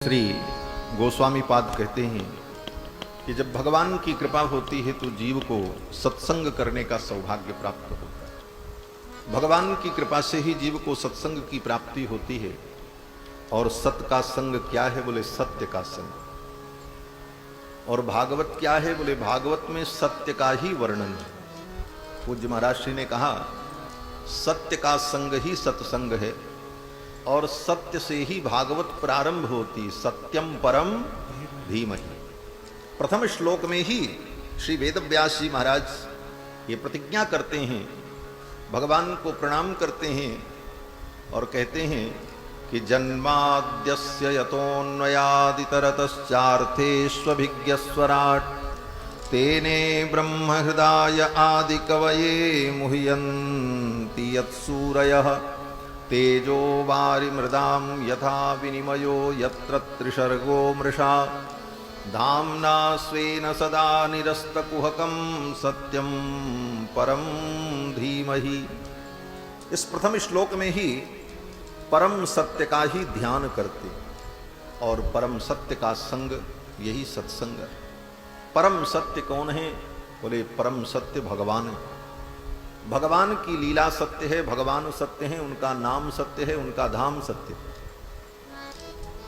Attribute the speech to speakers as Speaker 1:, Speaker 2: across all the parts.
Speaker 1: श्री गोस्वामी पाद कहते हैं कि जब भगवान की कृपा होती है तो जीव को सत्संग करने का सौभाग्य प्राप्त होता है। भगवान की कृपा से ही जीव को सत्संग की प्राप्ति होती है। और सत का संग क्या है? बोले सत्य का संग। और भागवत क्या है? बोले भागवत में सत्य का ही वर्णन है। पूज्य महाराज श्री ने कहा सत्य का संग ही सत्संग है और सत्य से ही भागवत प्रारंभ होती। सत्यम परम धीमहि। प्रथम श्लोक में ही श्री वेदव्यास जी महाराज ये प्रतिज्ञा करते हैं, भगवान को प्रणाम करते हैं और कहते हैं कि जन्माद्यस्य यतोऽन्वयादितरतश्चार्थेष्वभिज्ञस्वराट् तेने ब्रह्म हृदय आदि कवये मुह्यन्ति यत्सूरयः तेजो वारि मृदाम यथा विनिमयो यत्र त्रिसर्गो मृषा धाम्ना स्वेन सदा निरस्तकुहकं सत्यम परम धीमहि। इस प्रथम श्लोक में ही परम सत्य का ही ध्यान करते और परम सत्य का संग यही सत्संग है। परम सत्य कौन है? बोले परम सत्य भगवान। भगवान की लीला सत्य है, भगवान सत्य है, उनका नाम सत्य है, उनका धाम सत्य है।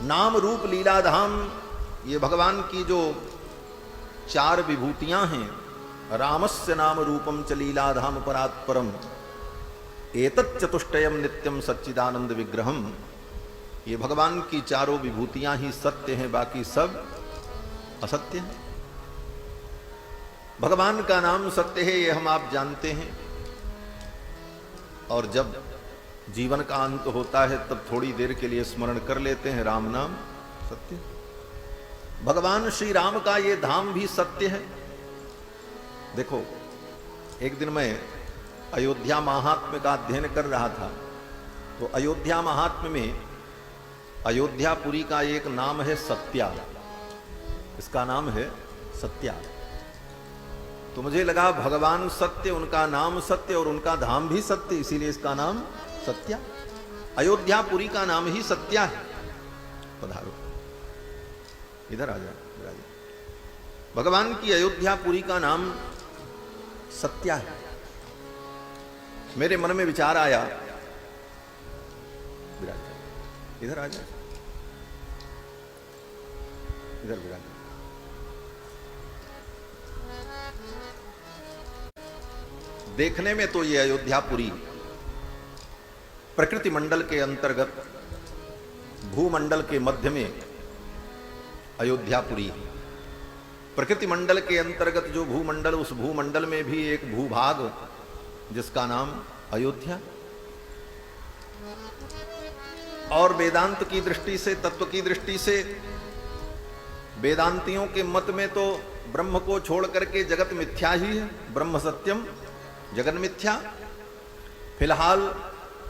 Speaker 1: नाम रूप लीला धाम ये भगवान की जो चार विभूतियां हैं, रामस्य नाम रूपम च लीला धाम परात्परम एतत् चतुष्टयम नित्यम सच्चिदानंद विग्रहम। ये भगवान की चारों विभूतियां ही सत्य हैं, बाकी सब असत्य हैं। भगवान का नाम सत्य है, ये हम आप जानते हैं। और जब जीवन का अंत होता है तब थोड़ी देर के लिए स्मरण कर लेते हैं राम नाम सत्य। भगवान श्री राम का ये धाम भी सत्य है। देखो, एक दिन मैं अयोध्या महात्म्य का अध्ययन कर रहा था तो अयोध्या महात्म्य में अयोध्यापुरी का एक नाम है सत्या। इसका नाम है सत्या। तो मुझे लगा भगवान सत्य, उनका नाम सत्य और उनका धाम भी सत्य, इसीलिए इसका नाम सत्या। अयोध्यापुरी का नाम ही सत्या है। पधारो, इधर आ जाओ। भगवान की अयोध्यापुरी का नाम सत्या है। मेरे मन में विचार आया, इधर आ जाओ, इधर विराज। देखने में तो ये अयोध्यापुरी प्रकृति मंडल के अंतर्गत भूमंडल के मध्य में अयोध्यापुरी। प्रकृति मंडल के अंतर्गत जो भूमंडल, उस भूमंडल में भी एक भूभाग जिसका नाम अयोध्या। और वेदांत की दृष्टि से, तत्व की दृष्टि से, वेदांतियों के मत में तो ब्रह्म को छोड़ करके जगत मिथ्या ही है। ब्रह्म सत्यम जगन मिथ्या। फिलहाल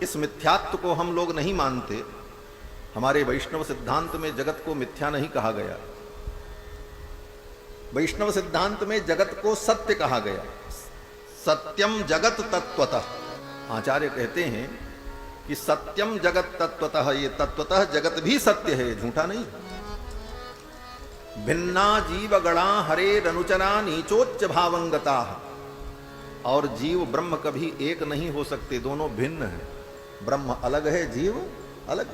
Speaker 1: इस मिथ्यात्व को हम लोग नहीं मानते। हमारे वैष्णव सिद्धांत में जगत को मिथ्या नहीं कहा गया। वैष्णव सिद्धांत में जगत को सत्य कहा गया। सत्यम जगत तत्वतः। आचार्य कहते हैं कि सत्यम जगत तत्वतः, ये तत्वतः जगत भी सत्य है, झूठा नहीं। भिन्ना जीव गणा हरे रनुचरा नीचोच्च भावंगता। और जीव ब्रह्म कभी एक नहीं हो सकते, दोनों भिन्न है। ब्रह्म अलग है, जीव अलग।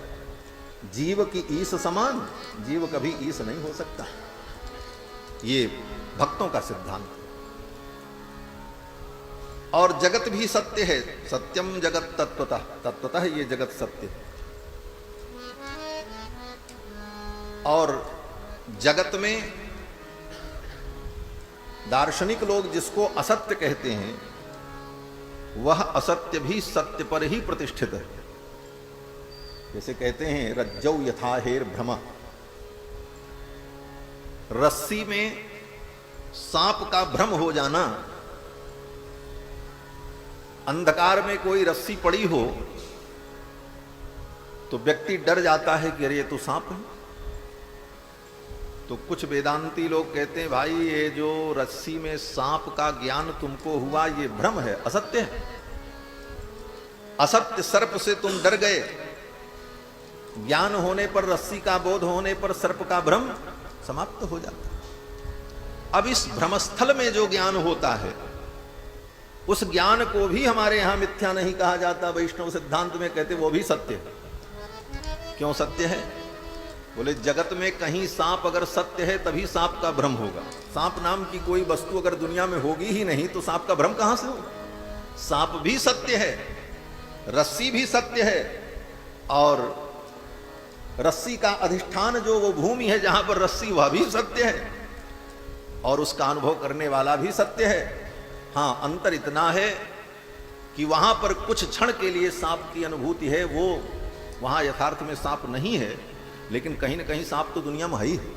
Speaker 1: जीव की ईश समान, जीव कभी ईश नहीं हो सकता। ये भक्तों का सिद्धांत। और जगत भी सत्य है। सत्यम जगत तत्वतः, तत्वतः ये जगत सत्य है। और जगत में दार्शनिक लोग जिसको असत्य कहते हैं, वह असत्य भी सत्य पर ही प्रतिष्ठित है। जैसे कहते हैं रज्जौ यथा हेर भ्रम। रस्सी में सांप का भ्रम हो जाना। अंधकार में कोई रस्सी पड़ी हो तो व्यक्ति डर जाता है कि अरे ये तो सांप है। तो कुछ वेदांती लोग कहते हैं भाई ये जो रस्सी में सांप का ज्ञान तुमको हुआ ये भ्रम है, असत्य है। असत्य सर्प से तुम डर गए, ज्ञान होने पर, रस्सी का बोध होने पर सर्प का भ्रम समाप्त हो जाता है। अब इस भ्रमस्थल में जो ज्ञान होता है, उस ज्ञान को भी हमारे यहां मिथ्या नहीं कहा जाता। वैष्णव सिद्धांत में कहते वो भी सत्य है। क्यों सत्य है? बोले जगत में कहीं सांप अगर सत्य है तभी सांप का भ्रम होगा। सांप नाम की कोई वस्तु अगर दुनिया में होगी ही नहीं तो सांप का भ्रम कहां से होगा? सांप भी सत्य है, रस्सी भी सत्य है, और रस्सी का अधिष्ठान जो वो भूमि है जहां पर रस्सी, वह भी सत्य है, और उसका अनुभव करने वाला भी सत्य है। हां, अंतर इतना है कि वहां पर कुछ क्षण के लिए सांप की अनुभूति है, वो वहां यथार्थ में सांप नहीं है, लेकिन कहीं ना कहीं सांप तो दुनिया में है ही है,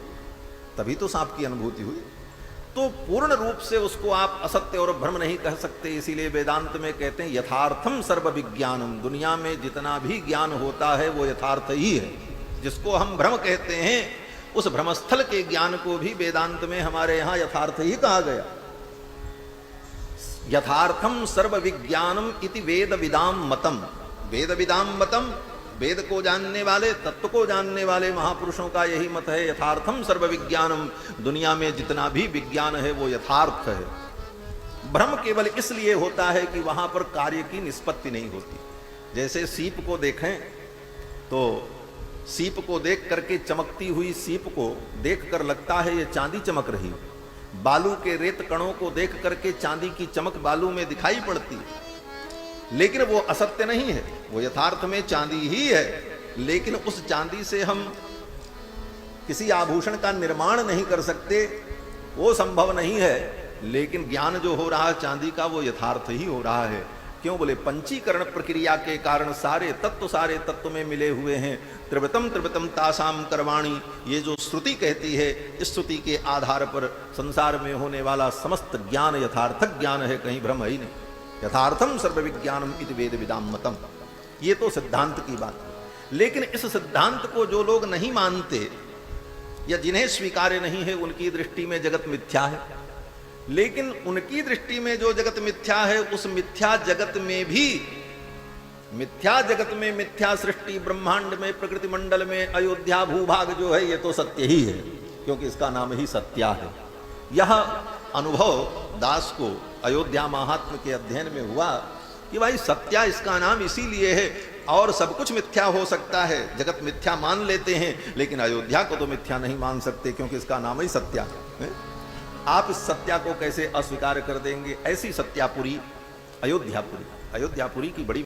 Speaker 1: तभी तो सांप की अनुभूति हुई। तो पूर्ण रूप से उसको आप असत्य और भ्रम नहीं कह सकते। इसीलिए वेदांत में कहते हैं यथार्थम सर्व विज्ञानम, दुनिया में जितना भी ज्ञान होता है वो यथार्थ ही है। जिसको हम भ्रम कहते हैं, उस भ्रमस्थल के ज्ञान को भी वेदांत में हमारे यहां यथार्थ ही कहा गया। यथार्थम सर्व विज्ञानम इति वेद विदाम मतम। वेद विदाम मतम, वेद को जानने वाले, तत्व को जानने वाले महापुरुषों का यही मत है। यथार्थम सर्व विज्ञानम, दुनिया में जितना भी विज्ञान है वो यथार्थ है। भ्रम केवल इसलिए होता है कि वहां पर कार्य की निष्पत्ति नहीं होती। जैसे सीप को देखें तो सीप को देख करके, चमकती हुई सीप को देख कर लगता है ये चांदी चमक रही है। बालू के रेत कणों को देख करके चांदी की चमक बालू में दिखाई पड़ती है, लेकिन वो असत्य नहीं है, वो यथार्थ में चांदी ही है। लेकिन उस चांदी से हम किसी आभूषण का निर्माण नहीं कर सकते, वो संभव नहीं है। लेकिन ज्ञान जो हो रहा है चांदी का, वो यथार्थ ही हो रहा है। क्यों? बोले पंचीकरण प्रक्रिया के कारण सारे तत्व में मिले हुए हैं। त्रिवृतम त्रिवृतम तासाम कर्वाणी, ये जो श्रुति कहती है, इस श्रुति के आधार पर संसार में होने वाला समस्त ज्ञान यथार्थक ज्ञान है, कहीं भ्रम है ही नहीं। यथार्थम सर्व विज्ञानम इति वेद विदाम मतम, ये तो सिद्धांत की बात है। लेकिन इस सिद्धांत को जो लोग नहीं मानते या जिन्हें स्वीकार्य नहीं है, उनकी दृष्टि में जगत मिथ्या है। लेकिन उनकी दृष्टि में जो जगत मिथ्या है, उस मिथ्या जगत में भी, मिथ्या जगत में मिथ्या सृष्टि, ब्रह्मांड में, प्रकृति मंडल में, अयोध्या भूभाग जो है, ये तो सत्य ही है, क्योंकि इसका नाम ही सत्या है। यह अनुभव दास को अयोध्या महात्म्य के अध्ययन में हुआ कि भाई सत्या इसका नाम इसीलिए है, और सब कुछ मिथ्या हो सकता है, जगत मिथ्या मान लेते हैं, लेकिन अयोध्या को तो मिथ्या नहीं मान सकते, क्योंकि इसका नाम ही सत्या है। आप इस सत्या को कैसे अस्वीकार कर देंगे? ऐसी सत्यापुरी अयोध्यापुरी, अयोध्यापुरी की बड़ी